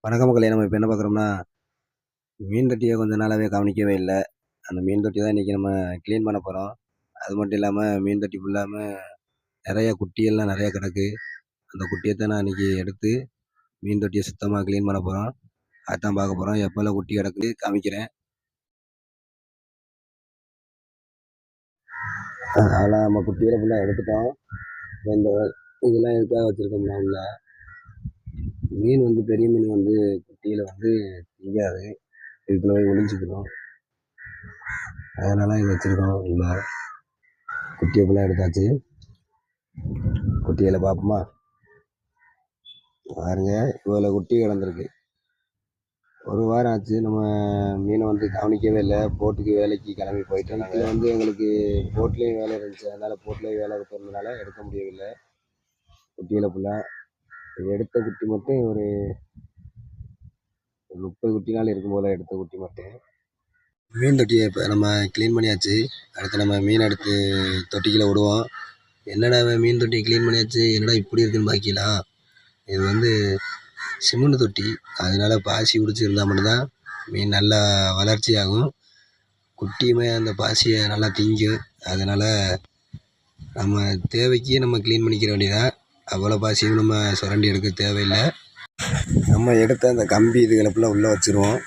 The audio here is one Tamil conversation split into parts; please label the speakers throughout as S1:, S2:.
S1: வணக்க மக்களே. நம்ம இப்போ என்ன பார்க்குறோம்னா, மீன் தொட்டிய கொஞ்ச நாளாவே கவனிக்கவே இல்ல. அந்த மீன் தொட்டி தான் இன்னைக்கு நம்ம கிளீன் பண்ண போறோம். அது மட்டும் இல்லாம மீன் தொட்டி ஃபுல்லாம நெறைய குட்டியெல்லாம் நெறைய கிடக்கு. அந்த குட்டியத்தான் நான் இன்னைக்கு எடுத்து மீன் தொட்டிய சுத்தமா கிளீன் பண்ண போறோம். அதான் பார்க்க போறோம். எப்போலாம் குட்டி கிடக்குது காமிக்கிறேன். அதெல்லாம் நம்ம குட்டிகள ஃபுல்லா எடுத்துட்டோம். இந்த இதெல்லாம் எதுக்காக வச்சிருக்கோம்னா உள்ள மீன் வந்து பெரிய மீன் வந்து குட்டிகள வந்து திங்காது. இதுக்குள்ள போய் ஒளிஞ்சுக்கிடும். அதனால இங்க வச்சிருக்கோம். உள்ள குட்டிய ஃபுல்லா எடுத்தாச்சு. குட்டிகளை பார்ப்போமா? பாருங்க, இவ்வளோ குட்டி கிடந்திருக்கு. ஒரு வாரம் ஆச்சு நம்ம மீனை வந்து கவனிக்கவே இல்லை. போட்டுக்கு வேலைக்கு கிளம்பி போயிட்டோம். இதில் வந்து எங்களுக்கு போட்லேயும் வேலை இருந்துச்சு. அதனால் போட்லேயும் வேலை இருக்கிறதுனால எடுக்க முடியவில்லை குட்டிகளை ஃபுல்லாக. எடுத்த குட்டி மட்டும் ஒரு 30 குட்டி நாள் இருக்கும் போல் எடுத்த குட்டி மட்டும். மீன் தொட்டியை இப்போ நம்ம க்ளீன் பண்ணியாச்சு. அடுத்து நம்ம மீன் எடுத்து தொட்டிக்குள்ளே விடுவோம். என்னடா மீன் தொட்டி க்ளீன் பண்ணியாச்சு, என்னடா இப்படி இருக்குன்னு பாக்கலாம். இது வந்து சிமெண்ட் தொட்டி. அதனால பாசி பிடிச்சிருந்தா மட்டும்தான் மீன் நல்லா வளர்ச்சி ஆகும். குட்டியுமே அந்த பாசியை நல்லா திங்கும். அதனால் நம்ம தேவைக்கு நம்ம க்ளீன் பண்ணிக்கிற வேண்டியதான். அவ்வளோ பாசியும் நம்ம சுரண்டி எடுக்க தேவையில்லை. நம்ம எடுத்த அந்த கம்பி இதுகளை ஃபுல்லாக உள்ளே வச்சுருவோம்.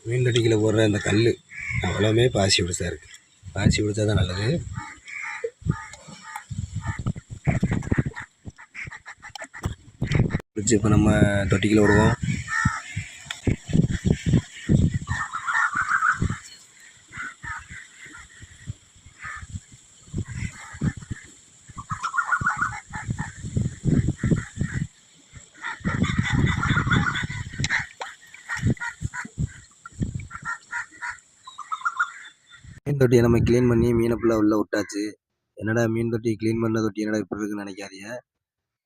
S1: மீன் தொட்டிக்குள்ளே போடுற அந்த கல் அவ்வளோமே பாசி பிடிச்சா இருக்குது. பாசி பிடிச்சா தான் நல்லது. பிடிச்சி இப்போ நம்ம தொட்டிக்குள்ளே விடுவோம். மீன் தொட்டியை நம்ம க்ளீன் பண்ணி மீனை ஃபுல்லாக உள்ளே விட்டாச்சு. என்னடா மீன் தொட்டி க்ளீன் பண்ண தொட்டி என்னடா இப்படி இருக்குன்னு நினைக்காதீங்க.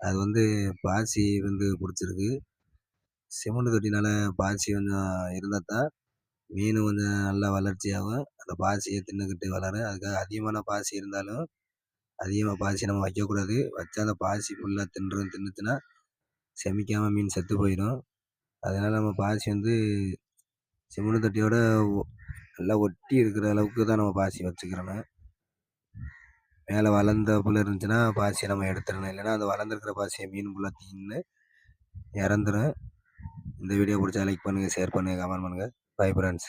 S1: அது வந்து பாசி வந்து பிடிச்சிருக்கு. சிமெண்ட் தொட்டினால பாசி கொஞ்சம் இருந்தால் தான் மீன் கொஞ்சம் நல்லா வளர்ச்சியாகும். அந்த பாசியை தின்னுக்கிட்டு வளரும். அதுக்காக அதிகமான பாசி இருந்தாலும் அதிகமாக பாசி நம்ம வைக்கக்கூடாது. வச்சா அந்த பாசி ஃபுல்லாக தின்னுச்சுன்னா செமிக்காமல் மீன் செத்து போயிடும். அதனால் நம்ம பாசி வந்து சிமெண்ட் தொட்டியோட நல்லா ஒட்டி இருக்கிற அளவுக்கு தான் நம்ம பாசி வச்சுக்கிறணும். மேலே வளர்ந்தப்புல இருந்துச்சுன்னா பாசியை நம்ம எடுத்துடணும். இல்லைன்னா அந்த வளர்ந்துருக்கிற பாசியை மீன் ஃபுல்லாக தின்னு இறந்துடும். இந்த வீடியோ பிடிச்சா லைக் பண்ணுங்கள், ஷேர் பண்ணுங்கள், கமெண்ட் பண்ணுங்கள். Bye friends.